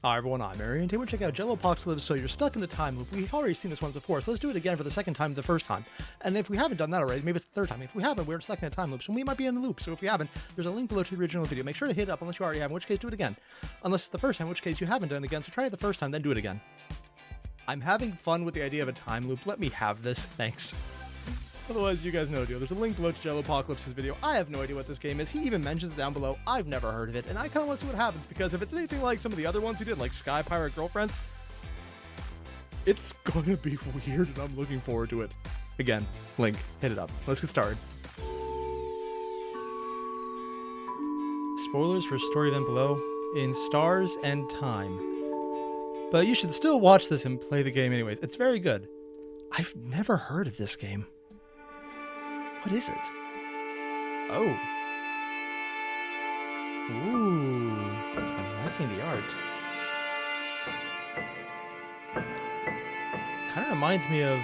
Hi everyone, I'm Airier, and today we're checking out JelloApocalypse, so you're stuck in the time loop. We've already seen this once before, so let's do it again for the second time the first time. And if we haven't done that already, maybe it's the third time. If we haven't, we're stuck in a time loop, so we might be in a loop. So if we haven't, there's a link below to the original video. Make sure to hit it up unless you already have, in which case do it again. Unless it's the first time, in which case you haven't done it again, so try it the first time, then do it again. I'm having fun with the idea of a time loop. Let me have this, thanks. Otherwise, you guys know the deal. There's a link below to JelloApocalypse's video. I have no idea what this game is. He even mentions it down below. I've never heard of it, and I kind of want to see what happens, because if it's anything like some of the other ones he did, like Sky Pirate Girlfriends, it's going to be weird, and I'm looking forward to it. Again, link. Hit it up. Let's get started. Spoilers for story event below in Stars and Time. But you should still watch this and play the game anyways. It's very good. I've never heard of this game. What is it? Oh. Ooh. I'm liking the art. Kind of reminds me of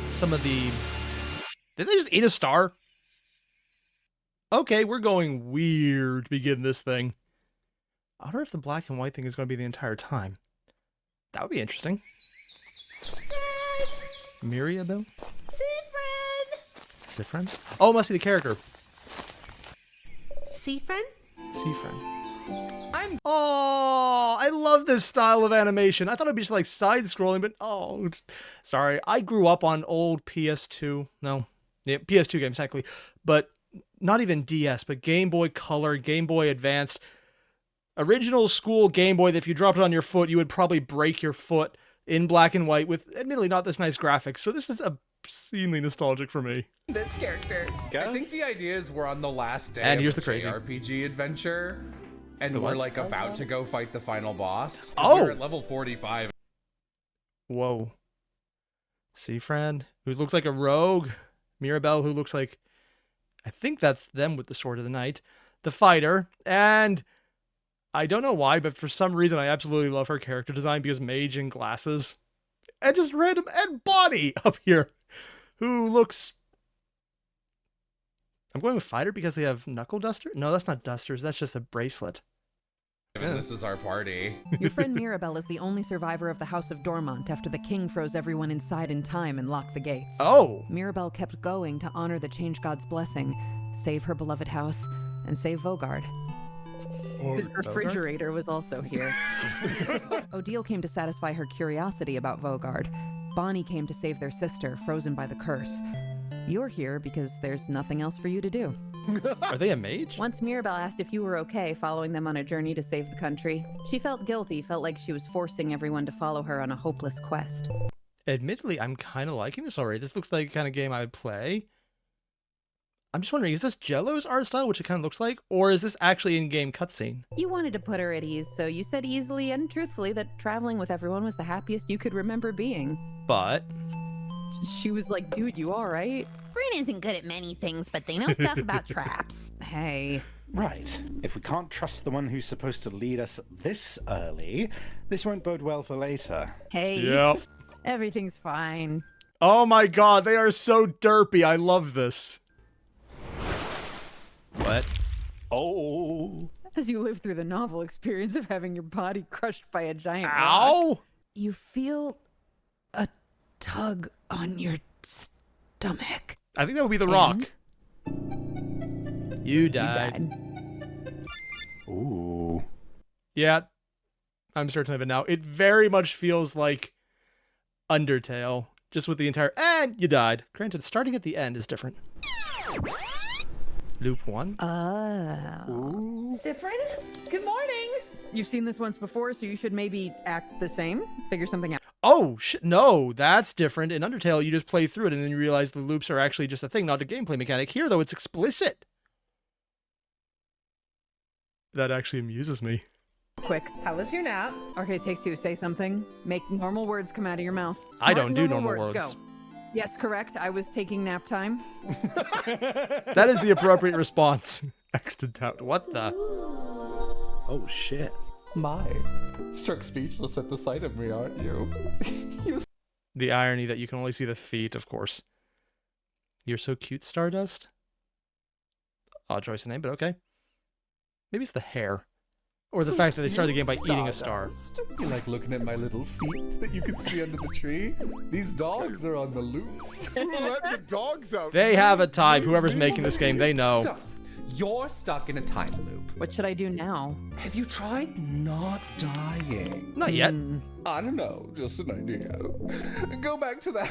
some of the... Did they just eat a star? Okay, we're going weird to begin this thing. I wonder if the black and white thing is going to be the entire time. That would be interesting. Mirabelle? Sifren? Oh, it must be the character. Seafren? Seafren. Oh, I love this style of animation. I thought it'd be just like side-scrolling, but oh, sorry. I grew up on old PS2. No, yeah, PS2 games, technically. But not even DS, but Game Boy Color, Game Boy Advanced. Original school Game Boy that if you dropped it on your foot, you would probably break your foot, in black and white with admittedly not this nice graphics. So this is obscenely nostalgic for me. This character. I think the idea is we're on the last day And of here's a the crazy. JRPG adventure, and we're like about to go fight the final boss. Oh! We're at level 45. Whoa. Seafren, who looks like a rogue. Mirabelle, who looks like... I think that's them with the Sword of the Night. The fighter. And... I don't know why, but for some reason I absolutely love her character design because mage and glasses. And just random... And Bonnie up here, who looks... I'm going with fighter because they have knuckle duster? No, that's not dusters. That's just a bracelet. And this is our party. Your friend Mirabelle is the only survivor of the House of Dormont after the king froze everyone inside in time and locked the gates. Oh! Mirabelle kept going to honor the Change God's blessing, save her beloved house, and save Vogard. His refrigerator was also here. Odile came to satisfy her curiosity about Vogard. Bonnie came to save their sister, frozen by the curse. You're here because there's nothing else for you to do. Are they a mage? Once Mirabelle asked if you were okay following them on a journey to save the country. She felt guilty, felt like she was forcing everyone to follow her on a hopeless quest. Admittedly, I'm kind of liking this already. This looks like the kind of game I would play. I'm just wondering, is this Jello's art style, which it kind of looks like, or is this actually in-game cutscene? You wanted to put her at ease, so you said easily and truthfully that traveling with everyone was the happiest you could remember being. But... She was like, dude, you all right? Bryn isn't good at many things, but they know stuff about traps. Hey. Right. If we can't trust the one who's supposed to lead us this early, this won't bode well for later. Hey. Yep. Everything's fine. Oh my god, they are so derpy. I love this. What? Oh. As you live through the novel experience of having your body crushed by a giant rock, Ow! you feel a tug on your stomach. I think that would be the rock. You died. Ooh. Yeah, I'm certain of it now. It very much feels like Undertale, just with the entire... And you died. Granted, starting at the end is different. Loop 1? Oh. Seafren? Good morning. You've seen this once before, so you should maybe act the same. Figure something out. Oh, shit. No, that's different. In Undertale, you just play through it and then you realize the loops are actually just a thing, not a gameplay mechanic. Here, though, it's explicit. That actually amuses me. Quick. How was your nap? Okay, take two. Say something. Make normal words come out of your mouth. I Smart don't and do normal words. Go. Yes, correct. I was taking nap time. That is the appropriate response. Extant out. What the? Oh, shit. My. Struck speechless at the sight of me, aren't you? The irony that you can only see the feet, of course. You're so cute, Stardust? Odd choice of name, but okay. Maybe it's the hair. Or the So fact that they started the game cute, by eating a star. Stardust. You like looking at my little feet that you can see under the tree? These dogs are on the loose. Who let the dogs out? They have a time. Whoever's making this game, they know. So, you're stuck in a time loop. What should I do now? Have you tried not dying? Not yet. I don't know, just an idea. Go back to that.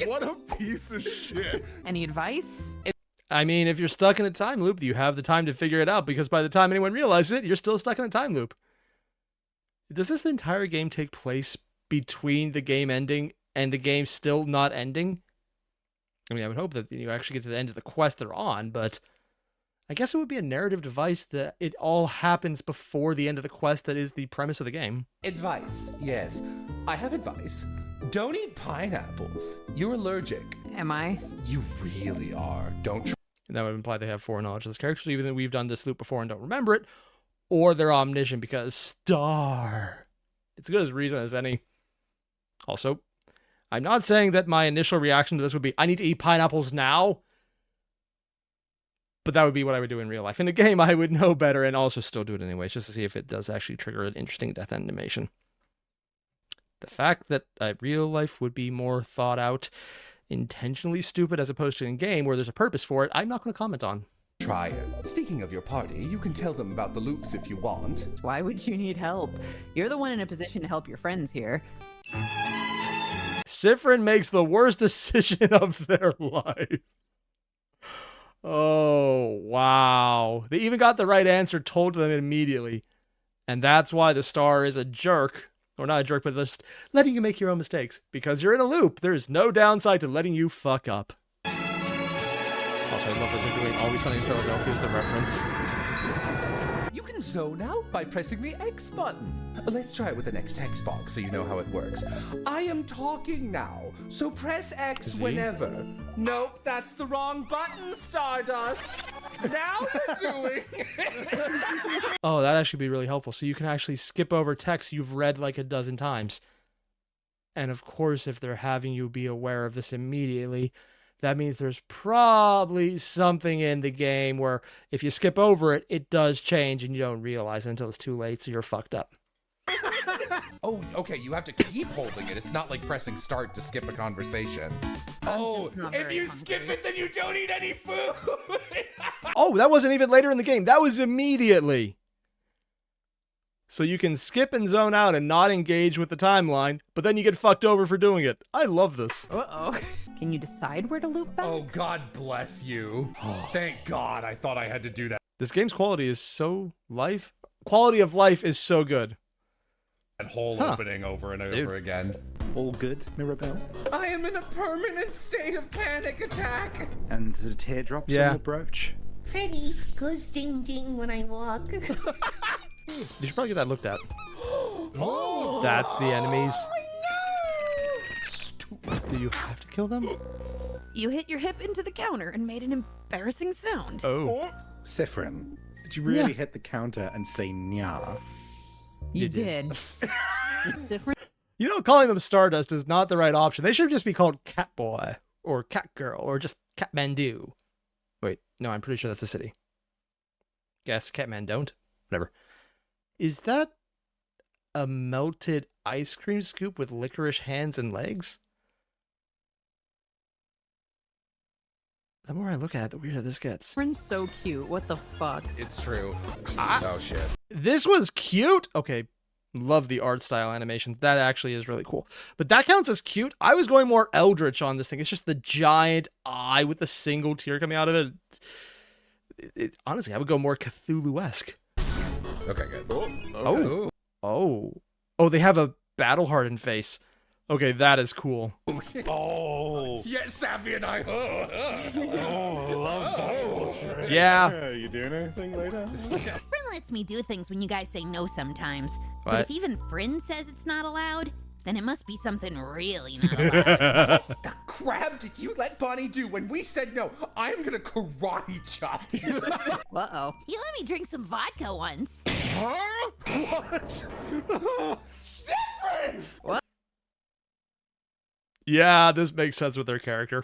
What a piece of shit. Any advice? I mean, if you're stuck in a time loop, you have the time to figure it out, because by the time anyone realizes it, you're still stuck in a time loop. Does this entire game take place between the game ending and the game still not ending? I mean, I would hope that you actually get to the end of the quest they're on, but I guess it would be a narrative device that it all happens before the end of the quest that is the premise of the game. Advice, yes. I have advice. Don't eat pineapples. You're allergic. Am I? You really are. Don't try. And that would imply they have foreknowledge of this character, either we've done this loop before and don't remember it, or they're omniscient because star. It's as good as reason as any. Also, I'm not saying that my initial reaction to this would be, I need to eat pineapples now. But that would be what I would do in real life. In a game, I would know better and also still do it anyways, just to see if it does actually trigger an interesting death animation. The fact that real life would be more thought out, intentionally stupid as opposed to in game where there's a purpose for it, I'm not going to comment on. Try it. Speaking of your party, you can tell them about the loops if you want. Why would you need help? You're the one in a position to help your friends here. Sifrin makes the worst decision of their life. Oh, wow. They even got the right answer told to them immediately. And that's why the star is a jerk. Or not a jerk, but just letting you make your own mistakes. Because you're in a loop. There's no downside to letting you fuck up. Also, I love that they're doing Always Sunny in Philadelphia as the reference. You can zone out by pressing the X button. Let's try it with the next text box so you know how it works. I am talking now, so press X whenever. Nope, that's the wrong button, Stardust. Now you're doing it. Oh, that'd actually be really helpful. So you can actually skip over text you've read like a dozen times. And of course, if they're having you be aware of this immediately, that means there's probably something in the game where if you skip over it, it does change and you don't realize it until it's too late, so you're fucked up. Oh, okay, you have to keep holding it. It's not like pressing start to skip a conversation. Oh, if you skip it, then you don't eat any food. Oh, that wasn't even later in the game. That was immediately. So you can skip and zone out and not engage with the timeline, but then you get fucked over for doing it. I love this. Uh-oh. Can you decide where to loop back? Oh, God bless you. Thank God, I thought I had to do that. This game's quality is so quality of life is so good. That whole opening over and over again. All good, Mirabelle? I am in a permanent state of panic attack. And the teardrops on the brooch? Freddy goes ding ding when I walk. You should probably get that looked at. Oh, that's the enemies. Do you have to kill them? You hit your hip into the counter and made an embarrassing sound. Oh. Sifrin, did you really hit the counter and say nya? You did. Sifrin? You know, calling them Stardust is not the right option. They should just be called Catboy or Catgirl or just Catmandu. Wait, no, I'm pretty sure that's a city. Guess Catman don't. Whatever. Is that a melted ice cream scoop with licorice hands and legs? The more I look at it, the weirder this gets. Sifrin's so cute. What the fuck? It's true. Oh, shit. This was cute. Okay. Love the art style animations. That actually is really cool. But that counts as cute. I was going more Eldritch on this thing. It's just the giant eye with the single tear coming out of it. Honestly, I would go more Cthulhu-esque. Okay, good. Oh, they have a battle-hardened face. Okay, that is cool. Oh. Yes, Savvy and I. Yeah. You doing anything later? Friend lets me do things when you guys say no sometimes. What? But if even Friend says it's not allowed, then it must be something really not allowed. The crap did you let Bonnie do when we said no? I'm gonna karate chop you. Uh-oh. You let me drink some vodka once. Huh? What? Different. What? Yeah, this makes sense with their character.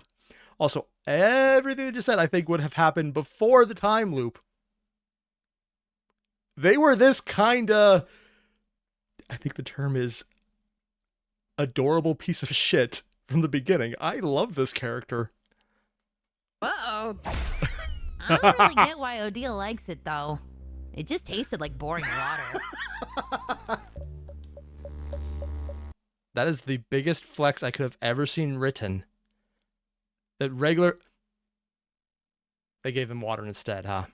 Also, everything they just said, I think, would have happened before the time loop. They were this kinda, I think the term is adorable piece of shit from the beginning. I love this character. Uh-oh. I don't really get why Odile likes it, though. It just tasted like boring water. That is the biggest flex I could have ever seen written. That regular... They gave him water instead, huh?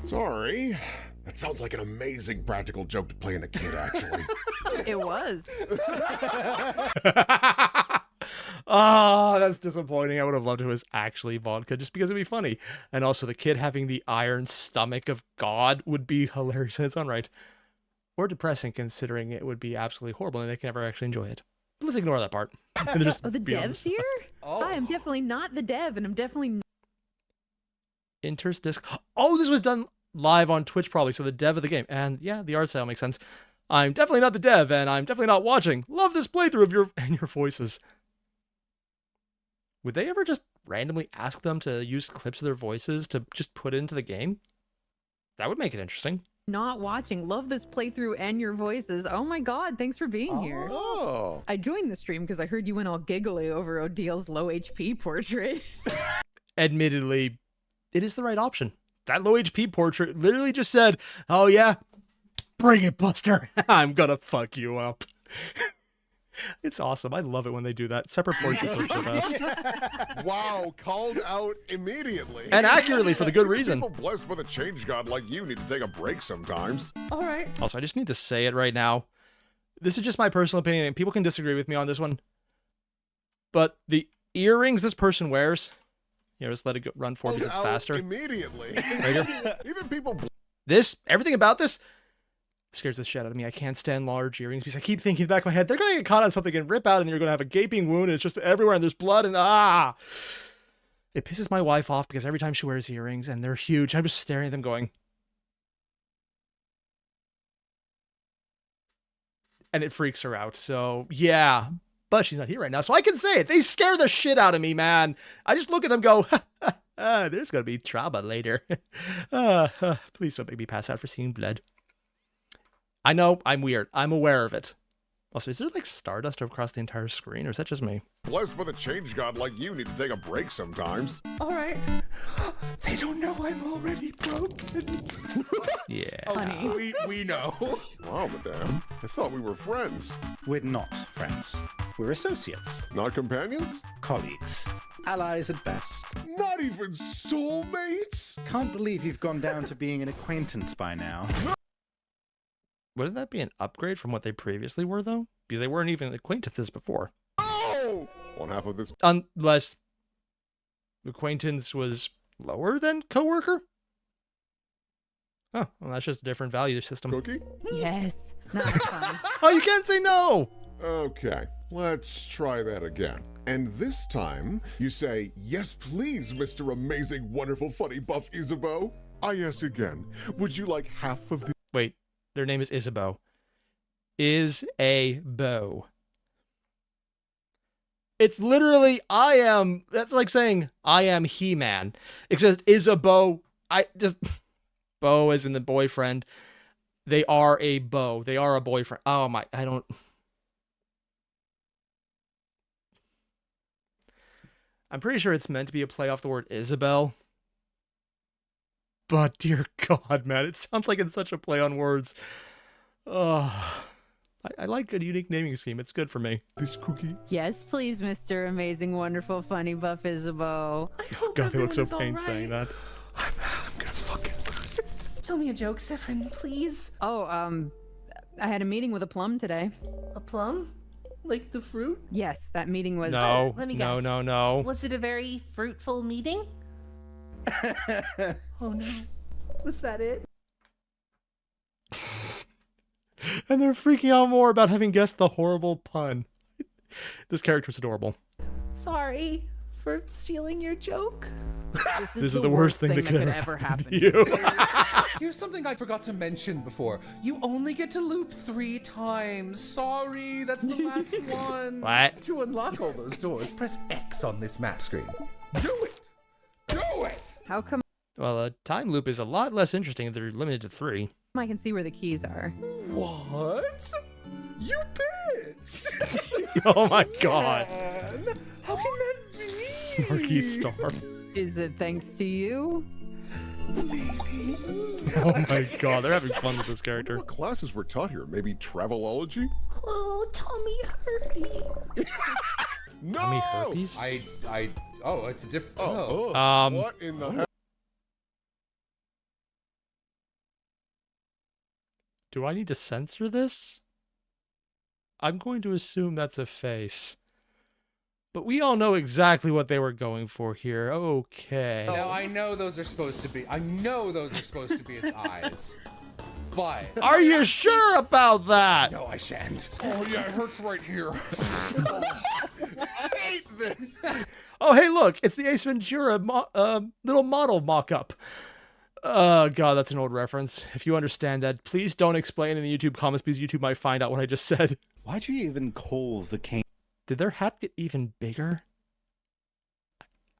Sorry. That sounds like an amazing practical joke to play in a kid, actually. It was. Oh, that's disappointing. I would have loved it was actually vodka just because it'd be funny. And also the kid having the iron stomach of God would be hilarious in its own right. Or depressing considering it would be absolutely horrible and they can never actually enjoy it. But let's ignore that part. And just Oh, the be dev's here? Oh. I am definitely not the dev, and I'm definitely... Enters disc. Oh, this was done live on Twitch probably, so the dev of the game. And yeah, the art style makes sense. I'm definitely not the dev, and I'm definitely not watching. Love this playthrough of your voices. Would they ever just randomly ask them to use clips of their voices to just put into the game? That would make it interesting. not watching. Love this playthrough and your voices. Oh my god, thanks for being here. Oh. I joined the stream because I heard you went all giggly over Odile's low HP portrait. Admittedly, it is the right option. That low HP portrait literally just said, oh yeah, bring it, Buster. I'm gonna fuck you up. It's awesome. I love it when they do that. Separate portraits are the best. Wow, called out immediately. And accurately for the good reason. People blessed with a change god like you need to take a break sometimes. All right. Also, I just need to say it right now. This is just my personal opinion, and people can disagree with me on this one. But the earrings this person wears, you know, just let it go, run for because it's Out faster. Immediately. Right here. Even people. Everything about this scares the shit out of me. I can't stand large earrings because I keep thinking in the back of my head, they're going to get caught on something and rip out, and you're going to have a gaping wound, and it's just everywhere, and there's blood, and It pisses my wife off because every time she wears earrings, and they're huge, I'm just staring at them going, and it freaks her out. So, yeah. But she's not here right now, so I can say it. They scare the shit out of me, man. I just look at them and go, there's going to be trouble later. Please don't make me pass out for seeing blood. I know, I'm weird. I'm aware of it. Also, is there like stardust across the entire screen, or is that just me? Blessed with a change god like you need to take a break sometimes. All right. They don't know I'm already broken. Yeah. Oh, Honey. we know. Wow, madame. I thought we were friends. We're not friends. We're associates, Not companions? colleagues, allies at best. Not even soulmates? Can't believe you've gone down to being an acquaintance by now. Wouldn't that be an upgrade from what they previously were, though? Because they weren't even acquaintances before. Oh! One half of this. Unless acquaintance was lower than coworker? Oh, well, that's just a different value system. Cookie? Yes. No, it's fine. Oh, you can't say no! Okay, let's try that again. And this time, you say, yes, please, Mr. Amazing, Wonderful, Funny, Buff Isabeau. I ask again, would you like half of the... Wait, their name is Isabeau. Is-a-bow. It's literally, that's like saying, I am He-Man. Except Isabeau, Beau as in the boyfriend. They are a beau. They are a boyfriend. Oh my, I'm pretty sure it's meant to be a play off the word Isabel. But dear God, man, it sounds like it's such a play on words. Oh, I like a unique naming scheme. It's good for me. This cookie? Yes, please, Mr. Amazing, Wonderful, Funny, Buff Isabeau. I hope God, they look so everyone is pained all saying right. that. I'm gonna fucking lose it. Tell me a joke, Zephyrin, please. Oh, I had a meeting with a plum today. A plum? Like the fruit? Yes, that meeting was... No, let me no, guess. no, no. Was it a very fruitful meeting? Oh no. Was that it? And they're freaking out more about having guessed the horrible pun. This character's adorable. Sorry for stealing your joke. This is the worst thing that could ever happen. to you. Here's something I forgot to mention before. You only get to loop 3 times. Sorry, that's the last one. What? To unlock all those doors, press X on this map screen. Do it! Do it! How come Well, a time loop is a lot less interesting if they're limited to 3. I can see where the keys are. What? You bitch! Oh my god. Man, how can that be? Snarky star. Is it thanks to you? Oh my god, they're having fun with this character. What classes were taught here? Maybe travelology? Oh, Tommy Hervey. No! Tommy herpes? Oh, it's a different. Oh, what in the heck? Do I need to censor this? I'm going to assume that's a face. But we all know exactly what they were going for here. Okay. Now I know those are supposed to be. I know those are supposed to be its eyes. But Are you sure about that? no, I shan't. Oh yeah, it hurts right here. I hate this! Oh, hey, look, it's the Ace Ventura little model mock-up. Oh, God, that's an old reference. If you understand that, please don't explain in the YouTube comments because YouTube might find out what I just said. Why'd you even call the king Did their hat get even bigger?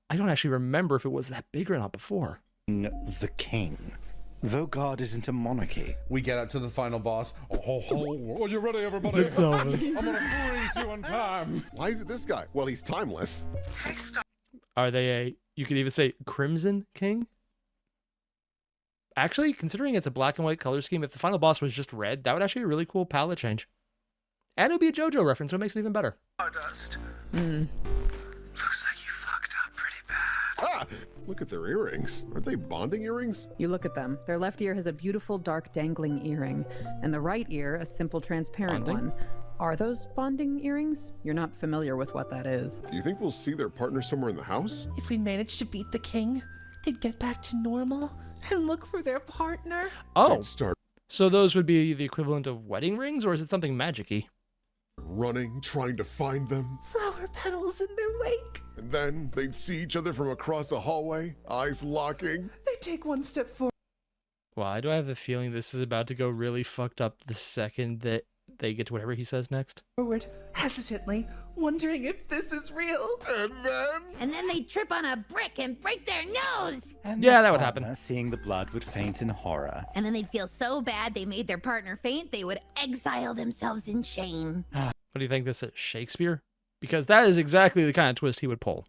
I don't actually remember if it was that big or not before. the king? Vogard isn't a monarchy. We get up to the final boss. Oh, are you ready, everybody? It's Elvis. I'm gonna freeze you in time. Why is it this guy? Well, he's timeless. Are they you could even say Crimson King? Actually, considering it's a black and white color scheme, if the final boss was just red, that would actually be a really cool palette change. And it would be a JoJo reference, so it makes it even better. Stardust. Hmm. Looks like you fucked up pretty bad. Ah! Look at their earrings. Aren't they bonding earrings? You look at them. Their left ear has a beautiful dark dangling earring, and the right ear a simple transparent Bonding? one. Are those bonding earrings? You're not familiar with what that is. Do you think we'll see their partner somewhere in the house? If we manage to beat the king, they'd get back to normal and look for their partner. Oh, They'd start so those would be the equivalent of wedding rings, or is it something magic-y? running, trying to find them. Flower petals in their wake. And then they'd see each other from across a hallway, eyes locking. They take one step forward. Why do I have the feeling this is about to go really fucked up the second that they get to whatever he says next? Hesitantly, wondering if this is real. And then they trip on a brick and break their nose. And Yeah, the that would happen. partner, seeing the blood, would faint in horror. And then they'd feel so bad they made their partner faint, they would exile themselves in shame. What do you think this is, Shakespeare? Because that is exactly the kind of twist he would pull.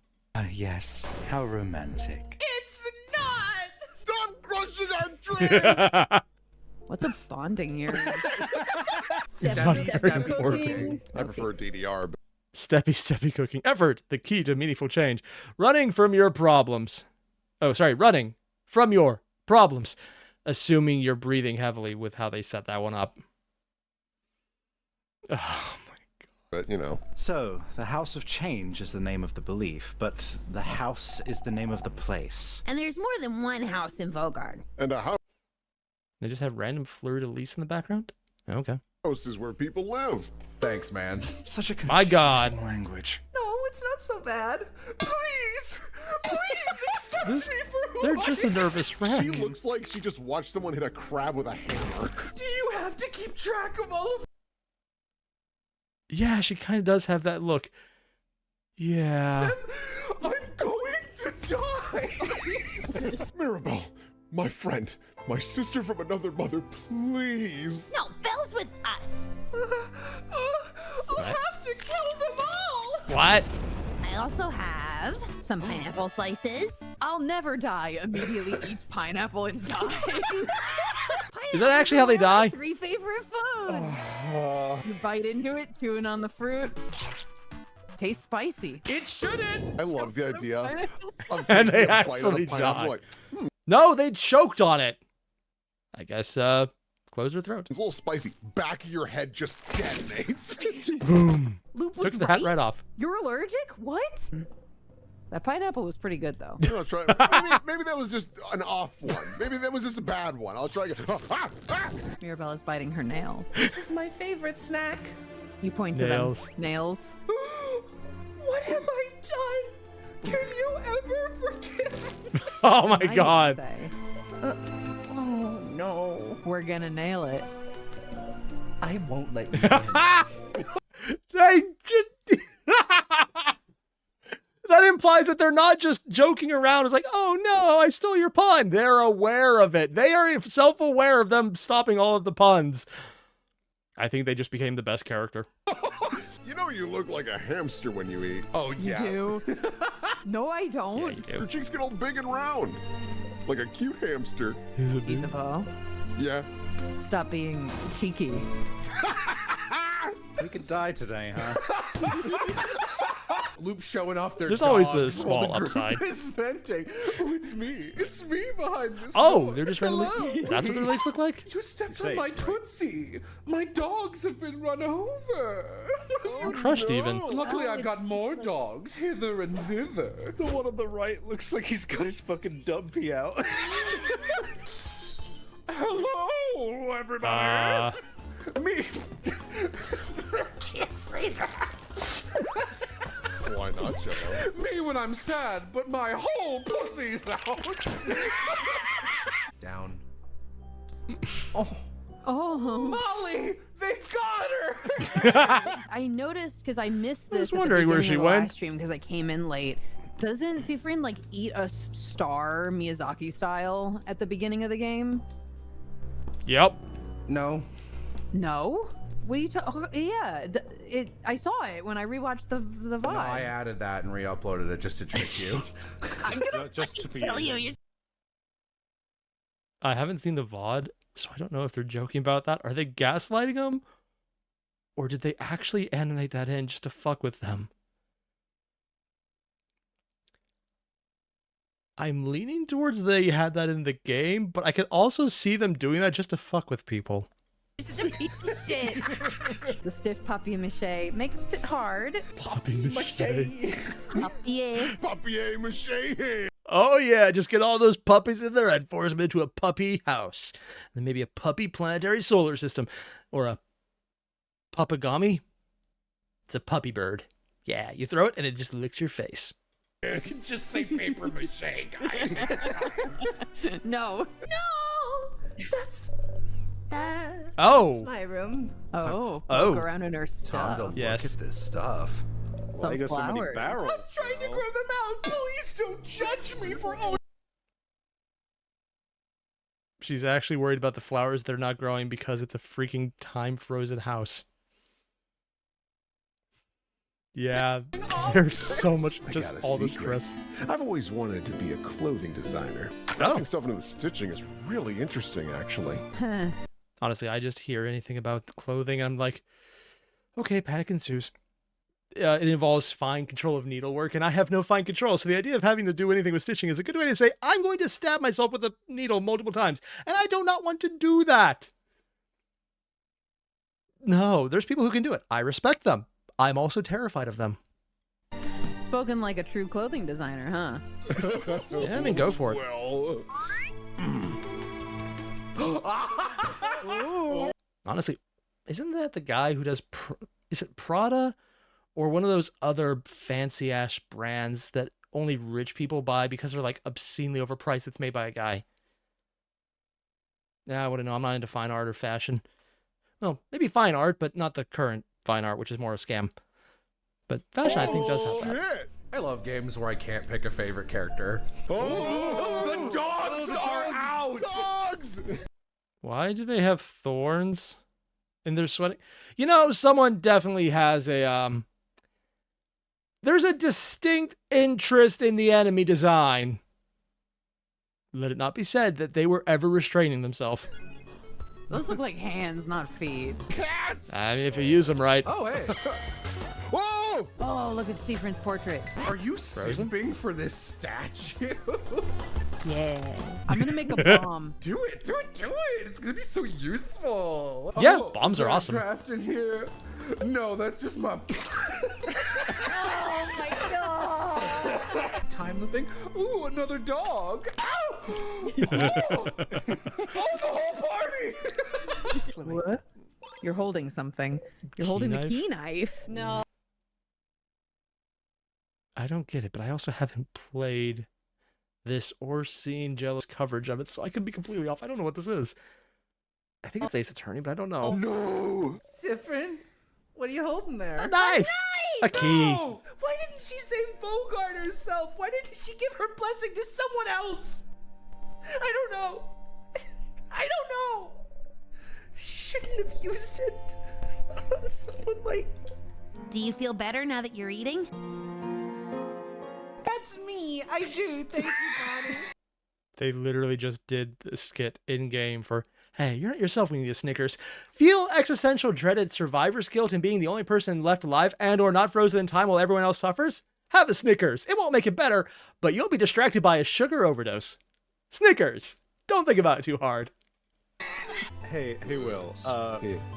Yes, how romantic. It's not! Stop crushing our dreams! What's a bonding earring? Not very important. I prefer DDR, but Steppy cooking. Effort, the key to meaningful change. Running from your problems. Oh, sorry, running from your problems. Assuming you're breathing heavily with how they set that one up. Oh, you know. So, the House of Change is the name of the belief, but the house is the name of the place. And there's more than one house in Vogard. And a they just have random fleur-de-lis in the background? Okay. house is where people live. Thanks, man. Such a confusing My God. language. No, it's not so bad. Please! Please accept me for who They're I just a am. nervous She friend. looks like she just watched someone hit a crab with a hammer. Do you have to keep track of all of Yeah, she kind of does have that look. Yeah. them? I'm going to die! Mirabelle, my friend, my sister from another mother, please. No, Belle's with us. I'll have to kill them all! What? I also have some pineapple slices. I'll never die. Immediately eats pineapple and dies. Is that actually how they die? 3 favorite foods. You bite into it, chewing on the fruit. Tastes spicy. It shouldn't. I love the idea of And taking they a bite out of actually pineapple, die. like, No, they choked on it. I guess, close her throat. it's a little spicy. Back of your head just detonates. Boom. Loop was Took the hat right off. You're allergic? What? That pineapple was pretty good, though. I'll try. Maybe that was just an off one. Maybe that was just a bad one. I'll try again. Mirabella's biting her nails. This is my favorite snack. You point to Nails. them. Nails. What have I done? Can you ever forgive me? Oh my I God. say, Oh no. we're gonna nail it. I won't let you in. They just... That implies that they're not just joking around. It's like, oh no, I stole your pun. They're aware of it. They are self-aware of them stopping all of the puns. I think they just became the best character. You know you look like a hamster when you eat. Oh, yeah. You do. No, I don't. Yeah, you do. Your cheeks get all big and round. Like a cute hamster. Isabel, Yeah. stop being cheeky. We could die today, huh? Loop showing off their There's dogs always the while small the group upside. is venting. Oh, it's me. It's me behind this Oh, door. they're just Hello. randomly. That's what their legs look like? You stepped Safe, on my right? Tootsie. My dogs have been run over. What have you Crushed even. Luckily, I've got more dogs hither and thither. The one on the right looks like he's got his fucking dumpy out. Hello, everybody. Me. Can't say that. Why not, Jello? Me when I'm sad, but my whole pussy's out. Down. Oh, Molly, they got her. I noticed because I missed this. was at the wondering where beginning she of the went. live stream because I came in late. Doesn't Sifrin like eat a star Miyazaki style at the beginning of the game? Yep. No. No. What are you talking? Oh, yeah, I saw it when I rewatched the VOD. No, I added that and re-uploaded it just to trick you. Just to be Kill you. I haven't seen the VOD, so I don't know if they're joking about that. Are they gaslighting them? Or did they actually animate that in just to fuck with them? I'm leaning towards they had that in the game, but I could also see them doing that just to fuck with people. This is a piece of shit. The stiff papier-mâché makes it hard. Papier-mâché. Papier-mâché. Oh yeah, just get all those puppies in there and force them into a puppy house. And then maybe a puppy planetary solar system. Or a pupagami. It's a puppy bird. Yeah, you throw it and it just licks your face. You can just say paper mache, guys. No. No! That's Oh! my room. Oh. Oh. Poke around in her Time to stuff. Yes. look at this stuff. Why you got so many flowers. barrels? I'm trying to grow them out. Please don't judge me for She's actually worried about the flowers that are not growing because it's a freaking time-frozen house. Yeah, there's so much, I just got a all this secret. stress. I've always wanted to be a clothing designer. Oh. Putting stuff into the stitching is really interesting, actually. Honestly, I just hear anything about clothing, and I'm like, okay, panic ensues. It involves fine control of needlework, and I have no fine control, so the idea of having to do anything with stitching is a good way to say, I'm going to stab myself with a needle multiple times, and I do not want to do that. No, there's people who can do it. I respect them. I'm also terrified of them. Spoken like a true clothing designer, huh? Yeah, I mean, go for it. Well, Honestly, isn't that the guy who does, is it Prada? Or one of those other fancy-ass brands that only rich people buy because they're like obscenely overpriced. It's made by a guy. Yeah, I wouldn't know. I'm not into fine art or fashion. Well, maybe fine art, but not the current fine art, which is more a scam. But fashion, I think, does have that. shit. I love games where I can't pick a favorite character. Oh, The dogs are out! Dogs! Why do they have thorns in their sweating? You know, someone definitely has a, there's a distinct interest in the enemy design. Let it not be said that they were ever restraining themselves. Those look like hands, not feet. Cats! I mean, if you use them right. Oh, hey. Whoa! Oh, look at Sifrin's portrait. Are you Frozen? simping for this statue? Yeah. I'm gonna make a bomb. Do it, do it, do it! It's gonna be so useful. Yeah, Oh, bombs is there are a awesome. Draft in here? No, that's just my. Oh my god! Time looping. Ooh, another dog. Ow! Oh, the whole party. What? You're holding something. You're holding the knife? key knife. No. I don't get it, but I also haven't played this or seen Jello's coverage of it, so I could be completely off. I don't know what this is. I think it's Ace Attorney, but I don't know. No! Sifrin, what are you holding there? A knife! A key. No! Why didn't didn't she say Bogart herself? Why didn't she give her blessing to someone else? I don't know. I don't know. She shouldn't have used it on someone like... Do you feel better now that you're eating? That's me. I do. Thank you, Bonnie. They literally just did the skit in-game for, hey, you're not yourself when you need a Snickers. Feel existential dreaded survivor's guilt in being the only person left alive and or not frozen in time while everyone else suffers? Have a Snickers. It won't make it better, but you'll be distracted by a sugar overdose. Snickers. Don't think about it too hard. Hey, Will.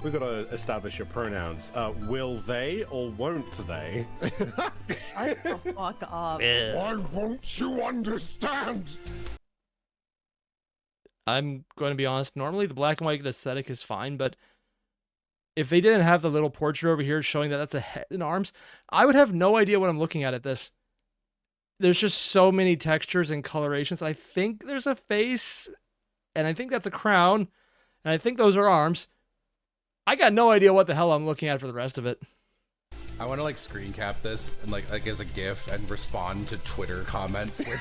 We gotta establish your pronouns. Will they or won't they? Shut the fuck up. Why won't you understand? I'm going to be honest. Normally, the black and white aesthetic is fine, but if they didn't have the little portrait over here showing that that's a head and arms, I would have no idea what I'm looking at this. There's just so many textures and colorations. I think there's a face, and I think that's a crown, and I think those are arms. I got no idea what the hell I'm looking at for the rest of it. I want to like screen cap this and like as a GIF and respond to Twitter comments with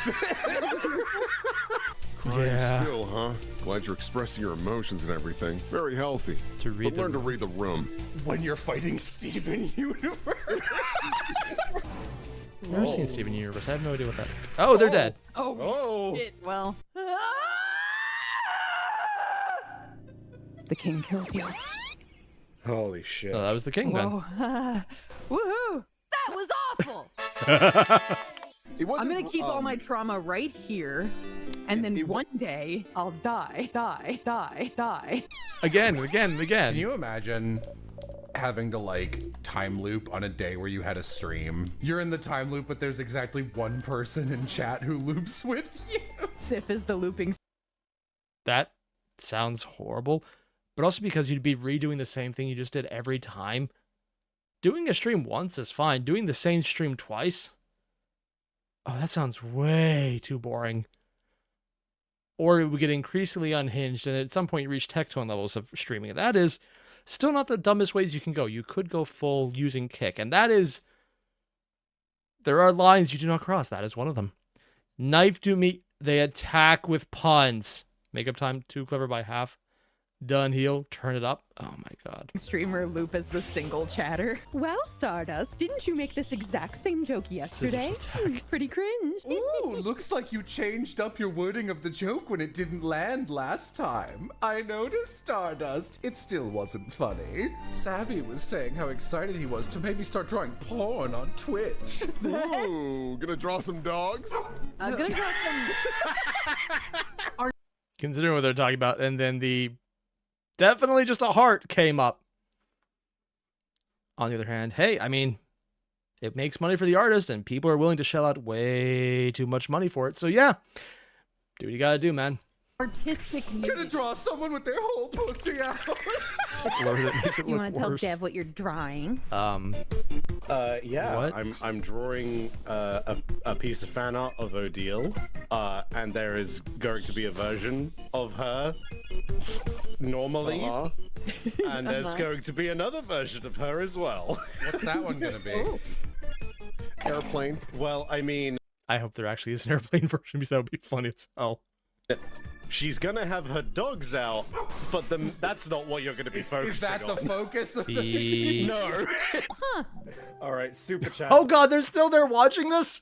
Crying still, huh? Glad you're expressing your emotions and everything. Very healthy. To read But learn to read the room. when you're fighting Steven Universe. I've never seen Steven Universe. I have no idea what that is. Oh, they're dead. Oh, shit. Well, the king killed you. Holy shit. Oh, that was the king then. Whoa. Woohoo! That was awful. I'm gonna keep all my trauma right here, and then one day I'll die. Again, again, Can again. you imagine having to like time loop on a day where you had a stream? You're in the time loop, but there's exactly one person in chat who loops with you. Sif is the looping. That sounds horrible, but also because you'd be redoing the same thing you just did every time. Doing a stream once is fine. Doing the same stream twice? Oh, that sounds way too boring. Or it would get increasingly unhinged, and at some point you reach Tectone levels of streaming. That is still not the dumbest ways you can go. You could go full using kick, and that is... There are lines you do not cross. That is one of them. Knife to me. They attack with puns. Makeup time too clever by half. Done heal. Turn it up. Oh my god. Streamer loop as the single chatter. Wow, Stardust, didn't you make this exact same joke yesterday? Pretty cringe. Ooh, looks like you changed up your wording of the joke when it didn't land last time. I noticed, Stardust. It still wasn't funny. Savvy was saying how excited he was to maybe start drawing porn on Twitch. Ooh, gonna draw some dogs? I'm gonna drop them. Considering what they're talking about, and then the... Definitely just a heart came up. On the other hand, hey, I mean, it makes money for the artist, and people are willing to shell out way too much money for it. So yeah, do what you gotta do, man. Artistic. Gonna draw someone with their whole pussy out. Lord, that makes it You look want to tell worse. Dev what you're drawing? Yeah, What? I'm drawing a piece of fan art of Odile, and there is going to be a version of her normally, and there's going to be another version of her as well. What's that one gonna be? Airplane. Well, I mean, I hope there actually is an airplane version, because that would be funny as hell. she's gonna have her dogs out, but that's not what you're gonna be focusing Is that the on. focus of the Eee. No. All right, super chat. Oh god, they're still there watching this?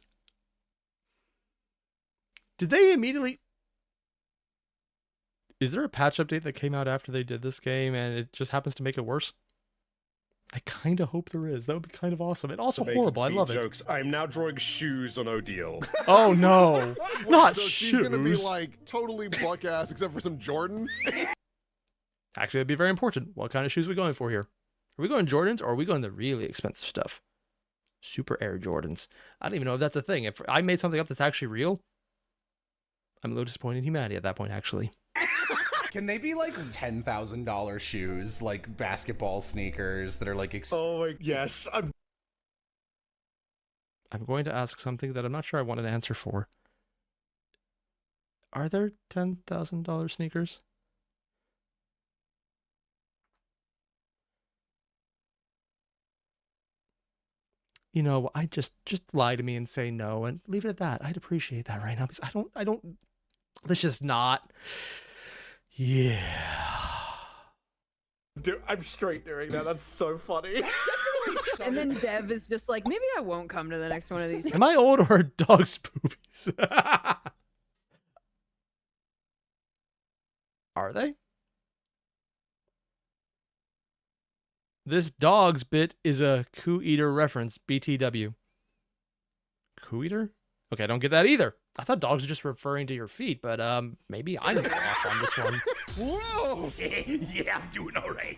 Did they immediately... Is there a patch update that came out after they did this game and it just happens to make it worse? I kind of hope there is. That would be kind of awesome. And also To make horrible. I feet love it. jokes. I'm now drawing shoes on Odile. Oh no. Not So shoes. she's gonna be like totally buck ass except for some Jordans? Actually, that'd be very important. What kind of shoes are we going for here? Are we going Jordans or are we going the really expensive stuff? Super Air Jordans. I don't even know if that's a thing. If I made something up that's actually real, I'm a little disappointed in humanity at that point, actually. Can they be like $10,000 shoes, like basketball sneakers that are like? Oh my, yes. I'm going to ask something that I'm not sure I want an answer for. Are there $10,000 sneakers? you know, I just lie to me and say no and leave it at that. I'd appreciate that right now because I don't, let's just not. Yeah. Dude, I'm straight doing that. That's so funny. That's definitely so. And then Dev is just like, maybe I won't come to the next one of these. Am I old or are dogs boobies? Are they? This dog's bit is a Coo Eater reference, BTW. Coo Eater? Okay, I don't get that either. I thought dogs were just referring to your feet, but maybe I'm off on this one. Whoa! Yeah, I'm doing all right.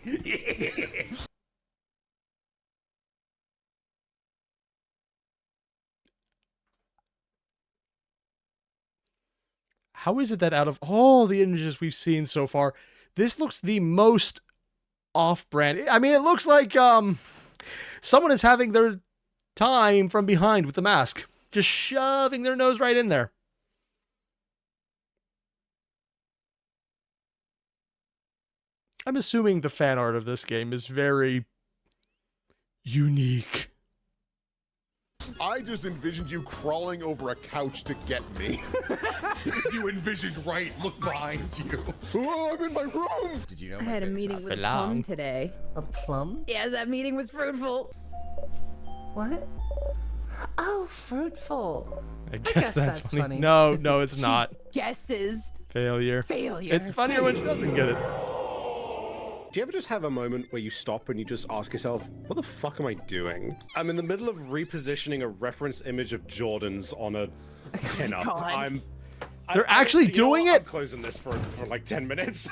How is it that out of all the images we've seen so far, this looks the most off-brand? I mean, it looks like someone is having their time from behind with the mask, just shoving their nose right in there. I'm assuming the fan art of this game is very unique. I just envisioned you crawling over a couch to get me. You envisioned right. Look behind you. Oh, I'm in my room. Did you know? I had a meeting with Plum today. A plum? Yeah, that meeting was fruitful. What? Oh, fruitful. I guess that's funny. funny. No, it's not. Guesses. Failure. Failure. It's funnier when she doesn't get it. Do you ever just have a moment where you stop and you just ask yourself, what the fuck am I doing? I'm in the middle of repositioning a reference image of Jordan's on a pinup. God. They're actually doing it? I'm closing this for like 10 minutes.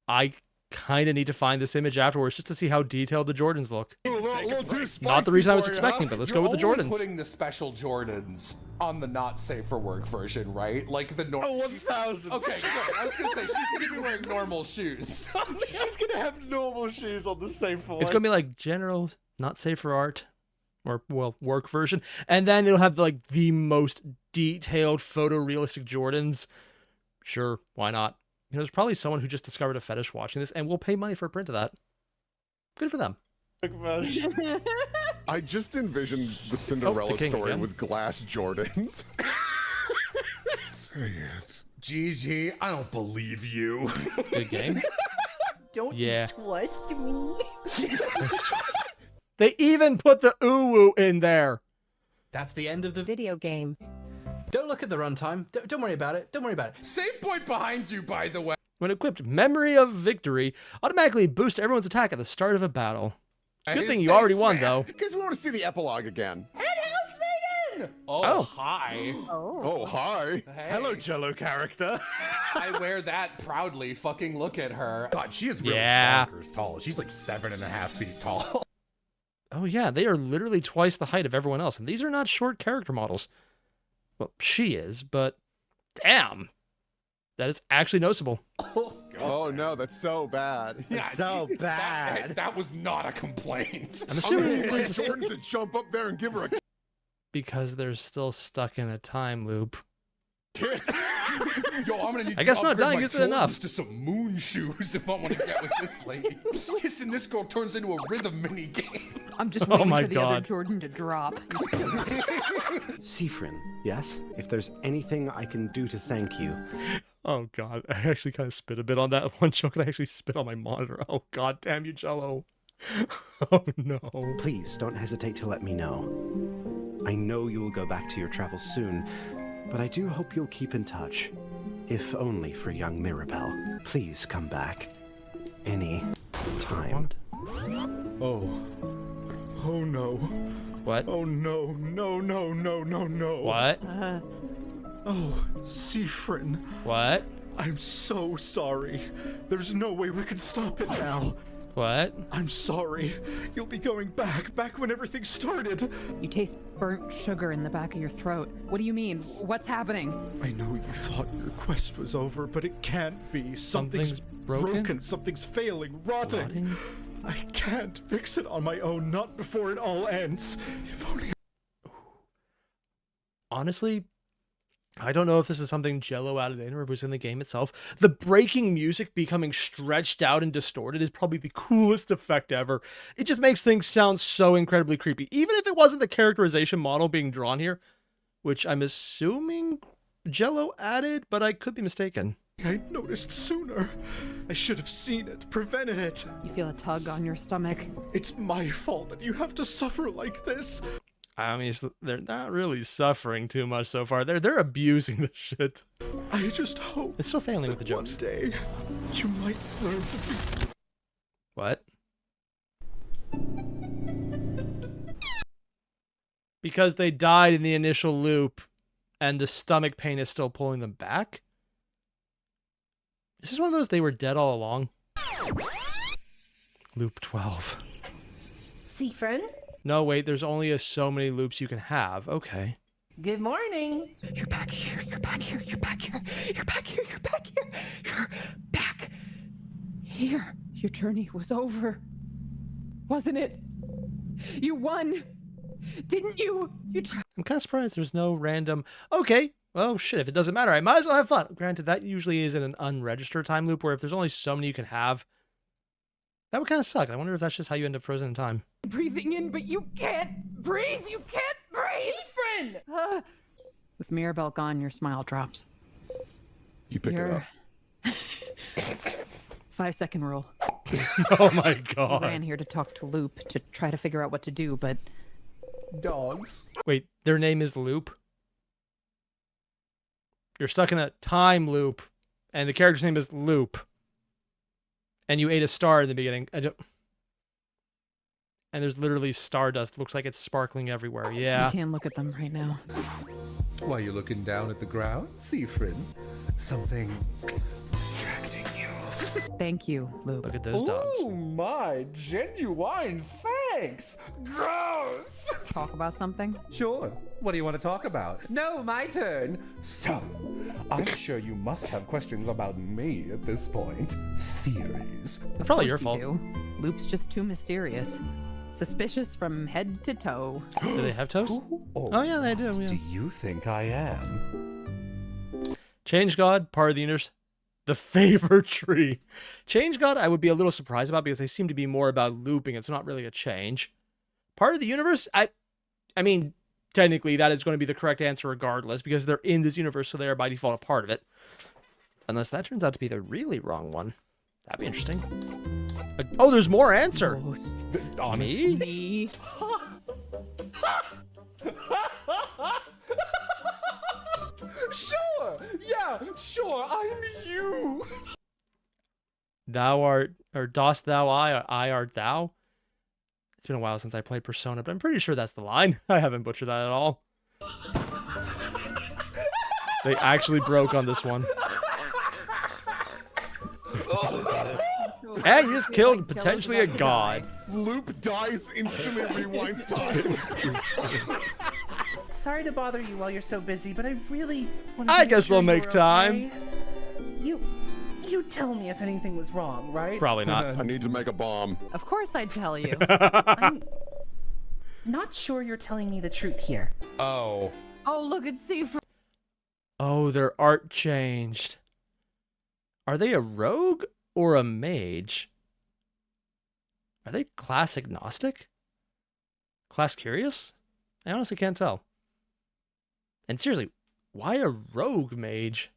I kind of need to find this image afterwards just to see how detailed the Jordans look. Not the reason I was expecting, but let's go with the You're Jordans. only putting the special Jordans on the not safe for work version, right? Like the normal. 1,000. Okay, good. I was gonna say she's gonna be wearing normal shoes. She's gonna have normal shoes on the same floor. It's gonna be like general, not safe for art, or well, work version, and then it'll have like the most detailed, photorealistic Jordans. Sure, why not? You know, there's probably someone who just discovered a fetish watching this and will pay money for a print of that. Good for them. I just envisioned the Cinderella king story again. with glass Jordans. Gigi, I don't believe you. Good game. Don't Yeah. trust me. They even put the ooh-woo in there. That's the end of the Video game. Don't look at the runtime. Don't worry about it. Don't worry about it. Save point behind you, by the way. When equipped, Memory of Victory automatically boosts everyone's attack at the start of a battle. Good thing you already won, though. Because we want to see the epilogue again. Oh, hi. Oh, hi. Hey. Hello, Jello character. I wear that proudly. Fucking look at her. God, she is really Yeah. bonkers tall. She's like 7.5 feet tall. Oh yeah, they are literally twice the height of everyone else, and these are not short character models. Well, she is, but damn, that is actually noticeable. Oh, God. Oh, no, that's so bad. Yeah, so bad. That was not a complaint. I'm assuming Hey, because Jordans to jump up there and give her a because they're still stuck in a time loop. kiss. Yo, I'm gonna need I guess to not upgrade dying my isn't enough. Jordans to some moon shoes if I want to get with this lady. Kissing this girl turns into a rhythm mini game. I'm just waiting my for the other God. Jordan to drop. Sifrin, yes? If there's anything I can do to thank you. Oh god, I actually kind of spit a bit on that one joke, and I actually spit on my monitor. Oh god, damn you, Jello. Oh no. Please don't hesitate to let me know. I know you will go back to your travels soon, but I do hope you'll keep in touch. If only for young Mirabelle. Please come back. Any time. Oh. Oh no. What? Oh no, no, no, no, no, no. What? Oh, Sifrin. What? I'm so sorry. There's no way we can stop it now. What? I'm sorry. You'll be going back when everything started. You taste burnt sugar in the back of your throat. What do you mean? What's happening? I know you thought your quest was over, but it can't be. Something's broken? Something's failing, rotting. Rotting? I can't fix it on my own, not before it all ends. If only. Honestly, I don't know if this is something Jello added in or if it was in the game itself. The breaking music becoming stretched out and distorted is probably the coolest effect ever. It just makes things sound so incredibly creepy. Even if it wasn't the characterization model being drawn here, which I'm assuming Jello added, but I could be mistaken. I noticed sooner. I should have seen it, prevented it. You feel a tug on your stomach. It's my fault that you have to suffer like this. I mean, they're not really suffering too much so far. They're abusing the shit. I just hope It's still failing with the one jokes. day you might learn to be... What? Because they died in the initial loop, and the stomach pain is still pulling them back? Is this one of those they were dead all along? Loop 12. See, friend? No, wait, there's only so many loops you can have. Okay. Good morning. You're back here, you're back here, you're back here, you're back here, you're back here, you're back here. Your journey was over, wasn't it? You won, didn't you? I'm kind of surprised there's no random... Okay, well, shit, if it doesn't matter, I might as well have fun. Granted, that usually is in an unregistered time loop where if there's only so many you can have, that would kind of suck. I wonder if that's just how you end up frozen in time. Breathing in, but you can't breathe, you can't breathe! See, friend? With Mirabelle gone, your smile drops. You pick it up. 5-second rule. Oh my I god. ran here to talk to Loop to try to figure out what to do, but Dogs. Wait, their name is Loop? You're stuck in a time loop, and the character's name is Loop. And you ate a star in the beginning. And there's literally stardust. Looks like it's sparkling everywhere. Yeah. I can't look at them right now. Why you looking down at the ground, Seafrin? Something distracting you. Thank you, Loop. Look at those dogs. Oh my, genuine thanks. Gross. Talk about something? Sure. What do you want to talk about? No, my turn. So, I'm sure you must have questions about me at this point. Theories. It's probably your Of fault. course you do. Loop's just too mysterious. Suspicious from head to toe. Do they have toes? Oh, yeah, they do, what yeah. do you think I am? Change God, part of the universe. The favor tree. Change God, I would be a little surprised about because they seem to be more about looping. It's not really a change. Part of the universe? I mean, technically that is going to be the correct answer regardless because they're in this universe, so they are by default a part of it. Unless that turns out to be the really wrong one. That'd be interesting. Oh, there's more answer. Ghost. Honestly. Me. Sure. Yeah, sure. I'm you. Thou art, or dost thou I, or I art thou? It's been a while since I played Persona, but I'm pretty sure that's the line. I haven't butchered that at all. They actually broke on this one. And you just killed potentially a god. Loop dies instantly, rewinds time. Sorry to bother you while you're so busy, but I really want to. I guess we'll make time. You tell me if anything was wrong, right? Probably not. I need to make a bomb. Of course I'd tell you. I'm not sure you're telling me the truth here. Oh. Oh, look at Seafrin. Oh, their art changed. Are they a rogue or a mage? Are they class agnostic? Class curious? I honestly can't tell. And seriously, why a rogue mage?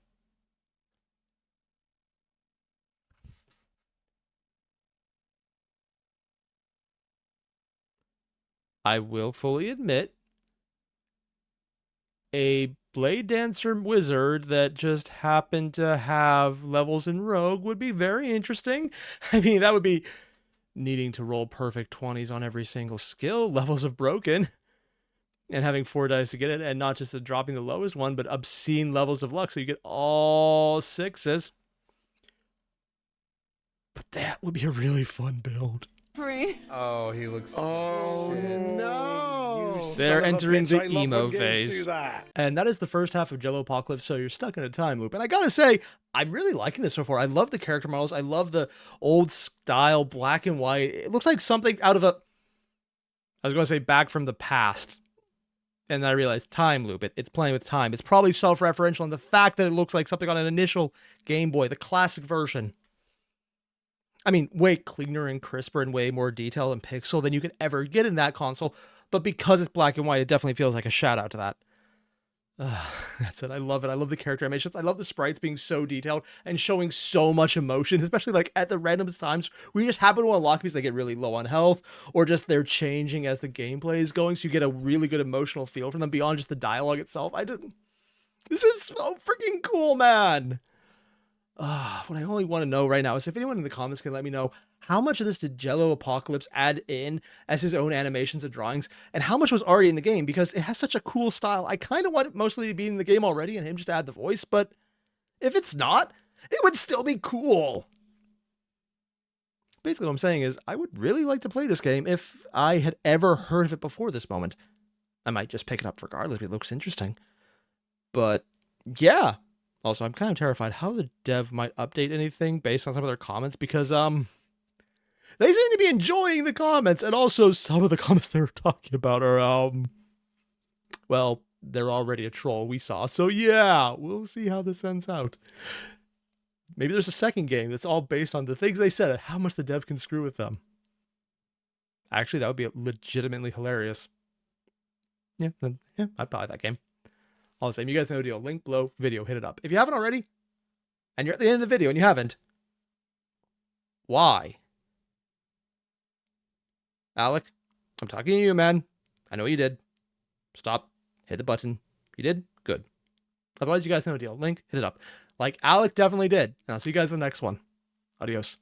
I will fully admit, a blade dancer wizard that just happened to have levels in rogue would be very interesting. I mean, that would be needing to roll perfect 20s on every single skill, levels of broken, and having 4 dice to get it, and not just dropping the lowest one, but obscene levels of luck, so you get all 6s. But that would be a really fun build. Oh, he looks. Oh no! They're entering the I love when emo games phase. do that. And that is the first half of JelloApocalypse, so you're stuck in a time loop. And I gotta say, I'm really liking this so far. I love the character models. I love the old style black and white. It looks like something out of a... I was going to say back from the past. And then I realized time loop. It's playing with time. It's probably self-referential, and the fact that it looks like something on an initial Game Boy, the classic version. I mean, way cleaner and crisper and way more detail and pixel than you could ever get in that console. But because it's black and white, it definitely feels like a shout out to that. That's it. I love it. I love the character animations. I love the sprites being so detailed and showing so much emotion, especially like at the random times where you just happen to unlock because they get really low on health, or just they're changing as the gameplay is going, so you get a really good emotional feel from them beyond just the dialogue itself. This is so freaking cool, man. What I only want to know right now is if anyone in the comments can let me know how much of this did JelloApocalypse add in as his own animations and drawings, and how much was already in the game, because it has such a cool style. I kind of want it mostly to be in the game already and him just add the voice, but if it's not, it would still be cool. Basically what I'm saying is I would really like to play this game if I had ever heard of it before this moment. I might just pick it up regardless if it looks interesting. But yeah. Also, I'm kind of terrified how the dev might update anything based on some of their comments, because they seem to be enjoying the comments, and also some of the comments they're talking about are well, they're already a troll, we saw. So yeah, we'll see how this ends out. Maybe there's a second game that's all based on the things they said and how much the dev can screw with them. Actually, that would be legitimately hilarious. Yeah, I'd buy that game. All the same, you guys know the deal. Link below, video, hit it up. If you haven't already, and you're at the end of the video and you haven't, why? Alec, I'm talking to you, man. I know you did. Stop. Hit the button. You did? Good. Otherwise, you guys know the deal. Link, hit it up. Like Alec definitely did. And I'll see you guys in the next one. Adios.